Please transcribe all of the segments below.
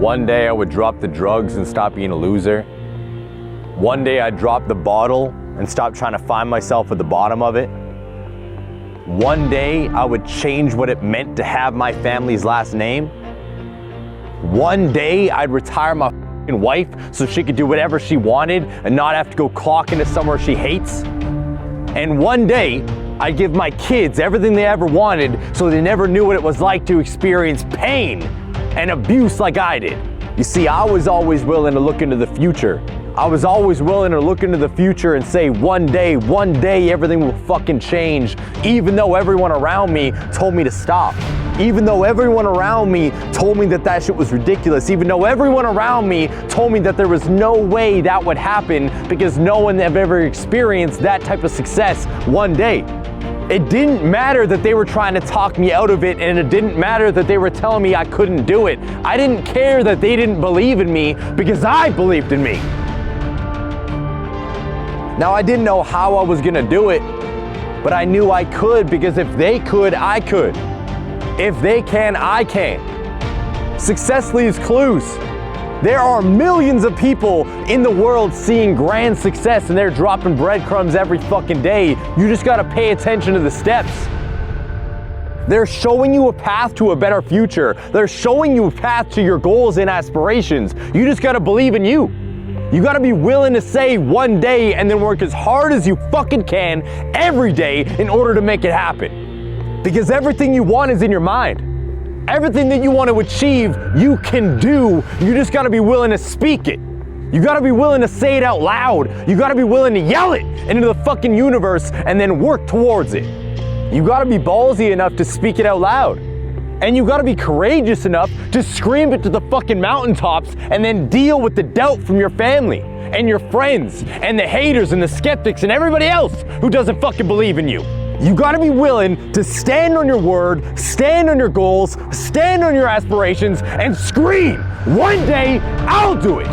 One day I would drop the drugs and stop being a loser. One day I'd drop the bottle and stop trying to find myself at the bottom of it. One day I would change what it meant to have my family's last name. One day I'd retire my wife so she could do whatever she wanted and not have to go clock into somewhere she hates. And one day I'd give my kids everything they ever wanted so they never knew what it was like to experience pain and abuse like I did. You see, I was always willing to look into the future. I was always willing to look into the future and say, one day, everything will fucking change, even though everyone around me told me to stop. Even though everyone around me told me that shit was ridiculous. Even though everyone around me told me that there was no way that would happen because no one had ever experienced that type of success one day. It didn't matter that they were trying to talk me out of it, and it didn't matter that they were telling me I couldn't do it. I didn't care that they didn't believe in me because I believed in me. Now, I didn't know how I was gonna do it, but I knew I could because if they could, I could. If they can, I can. Success leaves clues. There are millions of people in the world seeing grand success and they're dropping breadcrumbs every fucking day. You just gotta pay attention to the steps. They're showing you a path to a better future. They're showing you a path to your goals and aspirations. You just gotta believe in you. You gotta be willing to say one day and then work as hard as you fucking can every day in order to make it happen. Because everything you want is in your mind. Everything that you want to achieve, you can do. You just gotta be willing to speak it. You gotta be willing to say it out loud. You gotta be willing to yell it into the fucking universe and then work towards it. You gotta be ballsy enough to speak it out loud. And you gotta be courageous enough to scream it to the fucking mountaintops and then deal with the doubt from your family and your friends and the haters and the skeptics and everybody else who doesn't fucking believe in you. You gotta be willing to stand on your word, stand on your goals, stand on your aspirations, and scream, one day I'll do it.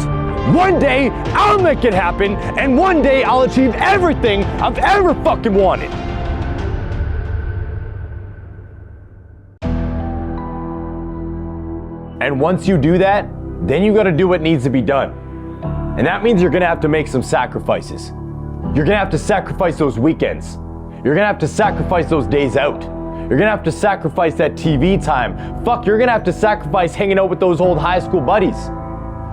One day I'll make it happen, and one day I'll achieve everything I've ever fucking wanted. And once you do that, then you gotta do what needs to be done. And that means you're gonna have to make some sacrifices. You're gonna have to sacrifice those weekends. You're gonna have to sacrifice those days out. You're gonna have to sacrifice that TV time. Fuck, you're gonna have to sacrifice hanging out with those old high school buddies.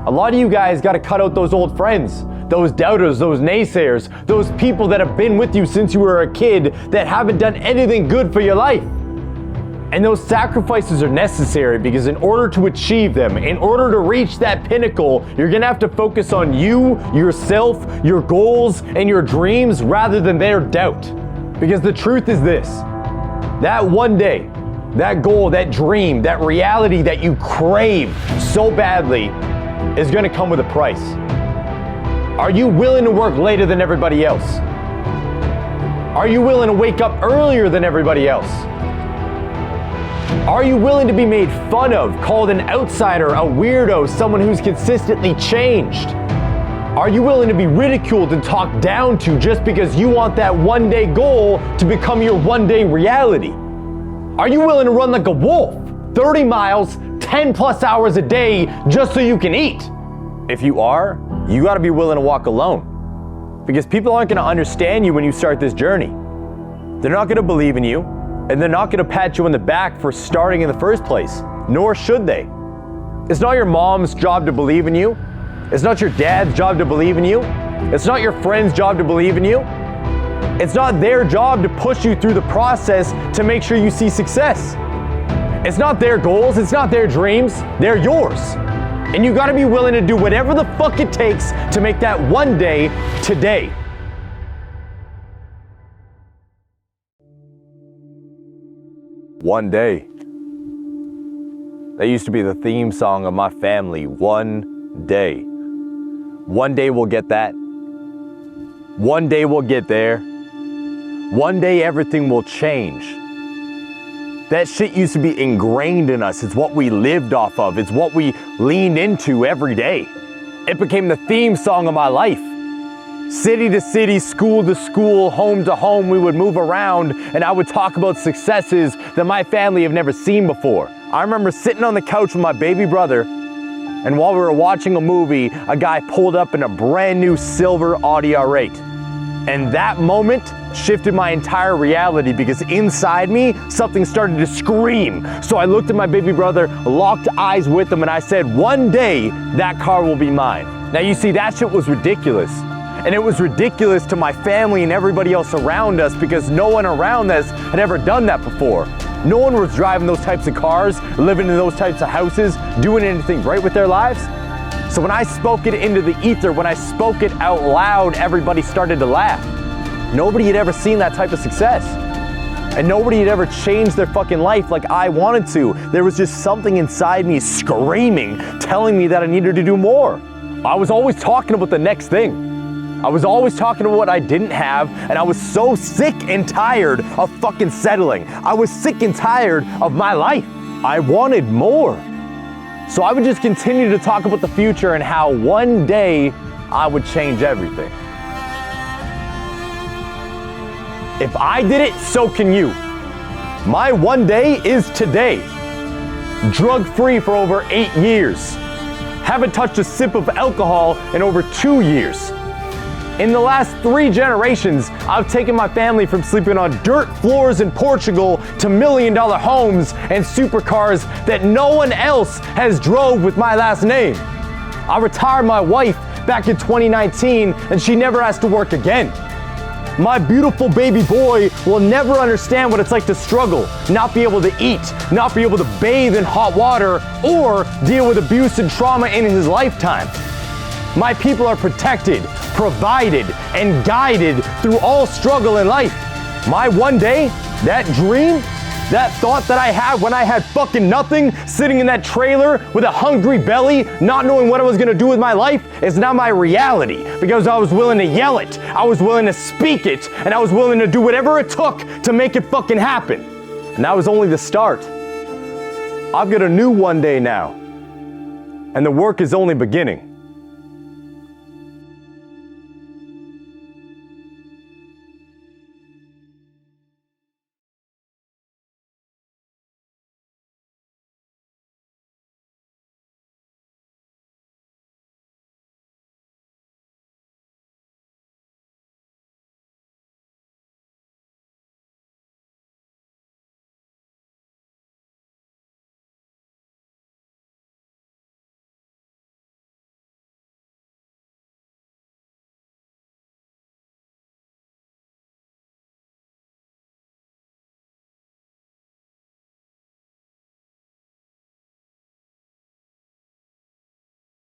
A lot of you guys gotta cut out those old friends, those doubters, those naysayers, those people that have been with you since you were a kid that haven't done anything good for your life. And those sacrifices are necessary because in order to achieve them, in order to reach that pinnacle, you're gonna have to focus on you, yourself, your goals, and your dreams rather than their doubt. Because the truth is this, that one day, that goal, that dream, that reality that you crave so badly is gonna come with a price. Are you willing to work later than everybody else? Are you willing to wake up earlier than everybody else? Are you willing to be made fun of, called an outsider, a weirdo, someone who's consistently changed? Are you willing to be ridiculed and talked down to just because you want that one day goal to become your one day reality? Are you willing to run like a wolf, 30 miles, 10 plus hours a day just so you can eat? If you are, you gotta be willing to walk alone. Because people aren't gonna understand you when you start this journey. They're not gonna believe in you, and they're not gonna pat you on the back for starting in the first place, nor should they. It's not your mom's job to believe in you. It's not your dad's job to believe in you. It's not your friend's job to believe in you. It's not their job to push you through the process to make sure you see success. It's not their goals, it's not their dreams, they're yours. And you gotta be willing to do whatever the fuck it takes to make that one day today. One day. That used to be the theme song of my family, one day. One day we'll get that. One day we'll get there. One day everything will change. That shit used to be ingrained in us. It's what we lived off of. It's what we leaned into every day. It became the theme song of my life. City to city, school to school, home to home, we would move around and I would talk about successes that my family have never seen before. I remember sitting on the couch with my baby brother And while we were watching a movie, a guy pulled up in a brand new silver Audi R8. And that moment shifted my entire reality because inside me, something started to scream. So I looked at my baby brother, locked eyes with him, and I said, one day, that car will be mine. Now you see, that shit was ridiculous. And it was ridiculous to my family and everybody else around us because no one around us had ever done that before. No one was driving those types of cars, living in those types of houses, doing anything right with their lives. So when I spoke it into the ether, when I spoke it out loud, everybody started to laugh. Nobody had ever seen that type of success. And nobody had ever changed their fucking life like I wanted to. There was just something inside me screaming, telling me that I needed to do more. I was always talking about the next thing. I was always talking about what I didn't have, and I was so sick and tired of fucking settling. I was sick and tired of my life. I wanted more. So I would just continue to talk about the future and how one day I would change everything. If I did it, so can you. My one day is today. Drug-free for over 8 years. Haven't touched a sip of alcohol in over 2 years. In the last 3 generations, I've taken my family from sleeping on dirt floors in Portugal to million-dollar homes and supercars that no one else has drove with my last name. I retired my wife back in 2019 and she never has to work again. My beautiful baby boy will never understand what it's like to struggle, not be able to eat, not be able to bathe in hot water, or deal with abuse and trauma in his lifetime. My people are protected, provided, and guided through all struggle in life. My one day, that dream, that thought that I had when I had fucking nothing, sitting in that trailer with a hungry belly, not knowing what I was gonna do with my life, is now my reality because I was willing to yell it, I was willing to speak it, and I was willing to do whatever it took to make it fucking happen. And that was only the start. I've got a new one day now, and the work is only beginning.